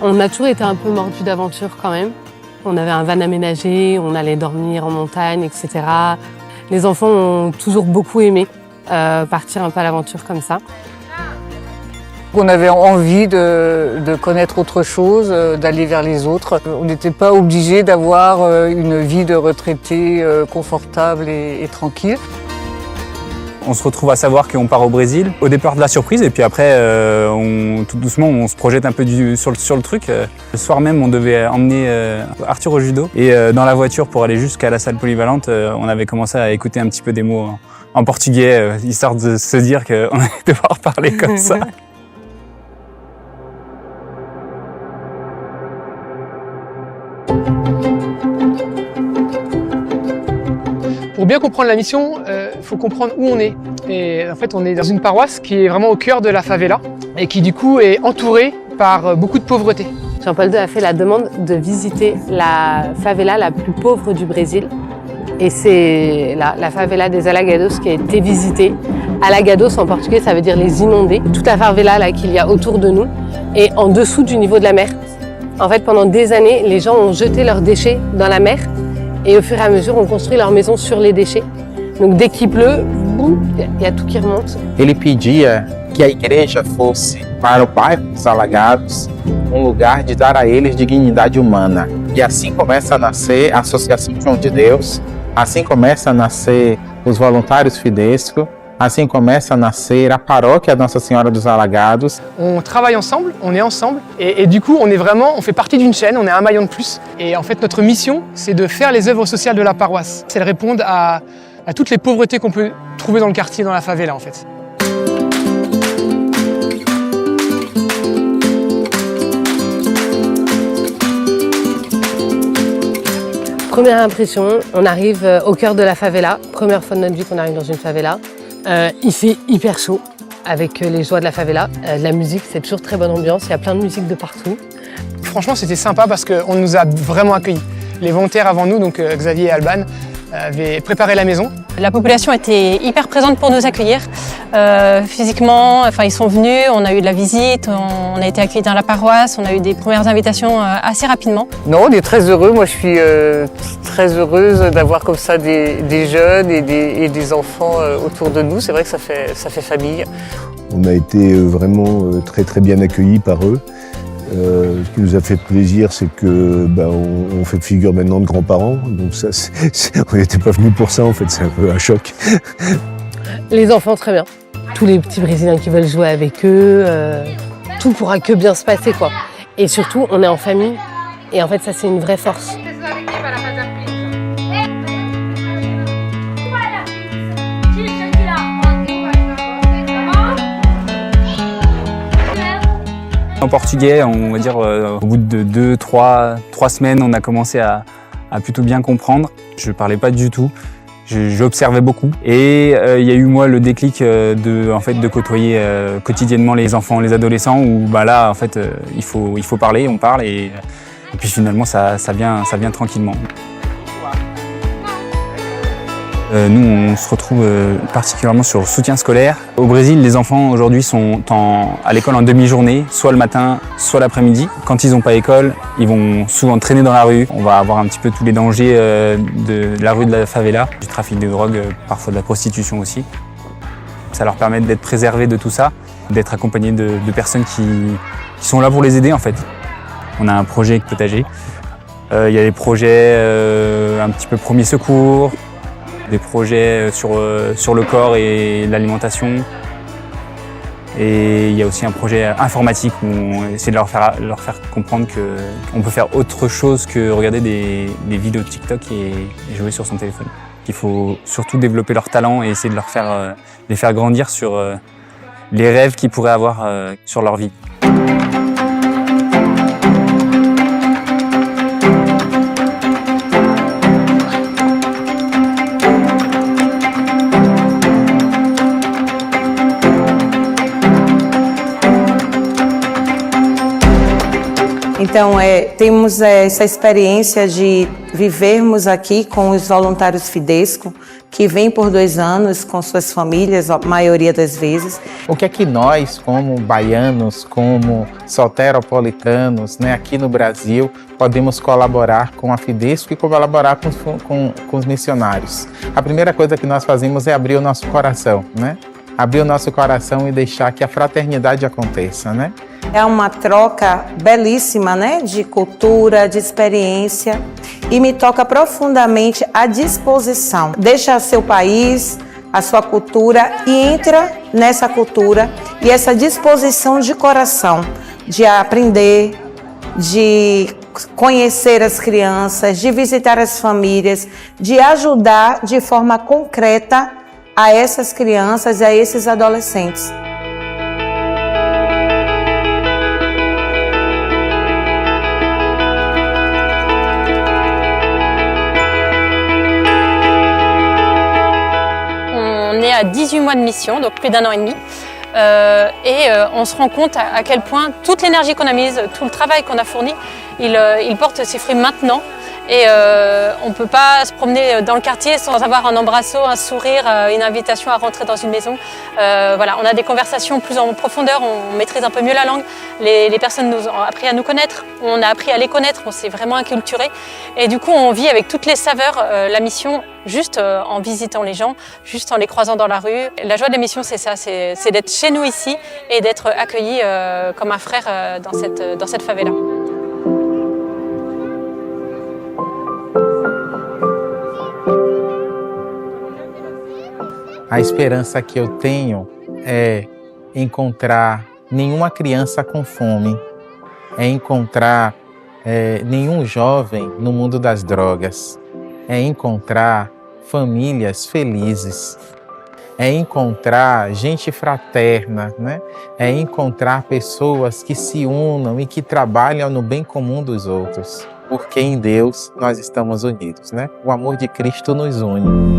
On a toujours été un peu mordus d'aventure quand même. On avait un van aménagé, on allait dormir en montagne, etc. Les enfants ont toujours beaucoup aimé partir un peu à l'aventure comme ça. On avait envie de connaître autre chose, d'aller vers les autres. On n'était pas obligé d'avoir une vie de retraité confortable et tranquille. On se retrouve à savoir qu'on part au Brésil. Au départ de la surprise et puis après, tout doucement, on se projette un peu sur le truc. Le soir même, on devait emmener Arthur au judo. Et dans la voiture, pour aller jusqu'à la salle polyvalente, on avait commencé à écouter un petit peu des mots en portugais, histoire de se dire qu'on allait devoir parler comme ça. Pour bien comprendre la mission, il faut comprendre où on est. Et en fait, on est dans une paroisse qui est vraiment au cœur de la favela et qui du coup est entourée par beaucoup de pauvreté. Jean-Paul II a fait la demande de visiter la favela la plus pauvre du Brésil. Et c'est la favela des Alagados qui a été visitée. Alagados en portugais, ça veut dire les inondés. Toute la favela là qu'il y a autour de nous est en dessous du niveau de la mer. En fait, pendant des années, les gens ont jeté leurs déchets dans la mer. Et au fur et à mesure, on construit leur maison sur les déchets. Donc dès qu'il pleut, il y a tout qui remonte. Ele pedia que a igreja fosse para o bairro dos Alagados lugar de dar a eles dignidade humana. E assim começa a nascer a Associação João de Deus, assim começa a nascer os voluntários Fidesco, assim começa a nascer a paróquia Nossa Senhora dos Alagados. On travaille ensemble, on est ensemble et du coup on fait partie d'une chaîne, on est un maillon de plus. Et en fait notre mission c'est de faire les œuvres sociales de la paroisse. C'est de répondre à toutes les pauvretés qu'on peut trouver dans le quartier, dans la favela en fait. Première impression, on arrive au cœur de la favela. Première fois de notre vie qu'on arrive dans une favela. Il fait hyper chaud avec les joies de la favela. La musique, c'est toujours très bonne ambiance. Il y a plein de musique de partout. Franchement, c'était sympa parce qu'on nous a vraiment accueillis. Les volontaires avant nous, donc Xavier et Alban, avaient préparé la maison. La population était hyper présente pour nous accueillir. Physiquement, ils sont venus, on a eu de la visite, on a été accueillis dans la paroisse, on a eu des premières invitations assez rapidement. Non, on est très heureux. Moi, je suis très heureuse d'avoir comme ça des jeunes et des enfants autour de nous. C'est vrai que ça fait famille. On a été vraiment très bien accueillis par eux. Ce qui nous a fait plaisir, c'est que on fait figure maintenant de grands-parents. Donc ça, on n'était pas venus pour ça en fait, c'est un peu un choc. Les enfants, très bien. Tous les petits Brésiliens qui veulent jouer avec eux, tout pourra que bien se passer quoi. Et surtout, on est en famille et en fait ça c'est une vraie force. En portugais, on va dire, au bout de 2-3 semaines, on a commencé à plutôt bien comprendre. Je ne parlais pas du tout, j'observais beaucoup. Et il y a eu moi le déclic de côtoyer quotidiennement les enfants, les adolescents, où là, en fait, il faut parler, on parle, et puis finalement, ça vient tranquillement. Nous, on se retrouve particulièrement sur le soutien scolaire. Au Brésil, les enfants aujourd'hui sont à l'école en demi-journée, soit le matin, soit l'après-midi. Quand ils n'ont pas école, ils vont souvent traîner dans la rue. On va avoir un petit peu tous les dangers de la rue de la favela, du trafic de drogue, parfois de la prostitution aussi. Ça leur permet d'être préservés de tout ça, d'être accompagnés de personnes qui sont là pour les aider en fait. On a un projet potager. Il y a des projets un petit peu premiers secours, des projets sur le corps et l'alimentation. Et il y a aussi un projet informatique où on essaie de leur faire comprendre qu'on peut faire autre chose que regarder des vidéos de TikTok et jouer sur son téléphone. Il faut surtout développer leur talent et essayer de les faire grandir sur les rêves qu'ils pourraient avoir sur leur vie. Então, temos essa experiência de vivermos aqui com os voluntários Fidesco, que vêm por 2 anos com suas famílias, a maioria das vezes. O que é que nós, como baianos, como soteropolitanos, né, aqui no Brasil, podemos colaborar com a Fidesco e colaborar com os missionários? A primeira coisa que nós fazemos é abrir o nosso coração, né? Abrir o nosso coração e deixar que a fraternidade aconteça, né? É uma troca belíssima, né? De cultura, de experiência, e me toca profundamente a disposição. Deixa seu país, a sua cultura e entra nessa cultura, e essa disposição de coração, de aprender, de conhecer as crianças, de visitar as famílias, de ajudar de forma concreta a essas crianças e a esses adolescentes. On est à 18 mois de mission, donc plus d'1 an et demi. On se rend compte à quel point toute l'énergie qu'on a mise, tout le travail qu'on a fourni, il porte ses fruits maintenant. Et on ne peut pas se promener dans le quartier sans avoir un embrasso, un sourire, une invitation à rentrer dans une maison. Voilà, on a des conversations plus en profondeur, on maîtrise un peu mieux la langue. Les personnes nous ont appris à nous connaître, on a appris à les connaître, on s'est vraiment inculturé. Et du coup, on vit avec toutes les saveurs la mission, juste en visitant les gens, juste en les croisant dans la rue. La joie de la mission, c'est ça, c'est d'être chez nous ici et d'être accueillis comme un frère dans cette favela. A esperança que eu tenho é encontrar nenhuma criança com fome, é encontrar nenhum jovem no mundo das drogas, é encontrar famílias felizes, é encontrar gente fraterna, né? É encontrar pessoas que se unam e que trabalham no bem comum dos outros, porque em Deus nós estamos unidos, né? O amor de Cristo nos une.